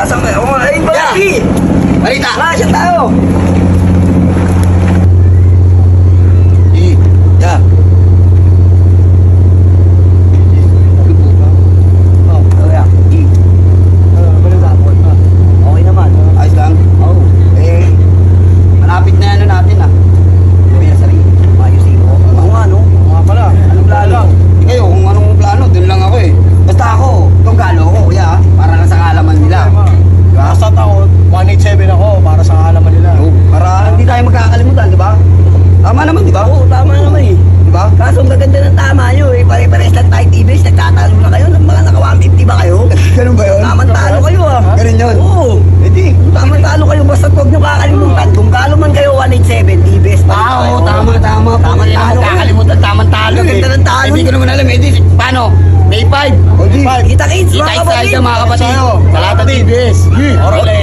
Asan ka? Oh, ay, balaki! Balita! Wala siya tayo! Yeah. Okay naman. Ayos lang. Oo. Eh, malapit na ano natin ah. May nasari. Ayusin ko. Oo nga, no? Oo nga pala. Anong plano? Kayo, kung anong plano, dun lang ako eh. Basta ako, tunggalo ako kuya ah. Para lang sa kaalaman nila. Diba? Basta ako, 187 ako para sa alaman nila. Oo, para hindi tayo magkakalimutan, di ba? Tama naman, di ba? Oo, tama naman eh. Di ba? Kaso ang gaganda ng tama nyo eh. Pare-pares lang tayo TVs, nagtatalo na kayo. Mga naka 150 ba kayo? Ganun ba yun? Tamang talo kayo ah. Ganun yun? Oo. Hindi. Tamang talo kayo. Basta huwag nyo kakalimutan. Kung galo man kayo 187 TVs. Oo, tama. Tamang Hindi na talo. magkakalimutan, tamang talo Ang eh. ganda ng talo. Hindi ko naman alam eh. Paano? May 5. O, di. Kita-kits mga Kita-kits tayo kapatid. dyan mga kapatid. Tayo. Sa lahat ng TVS. Orale.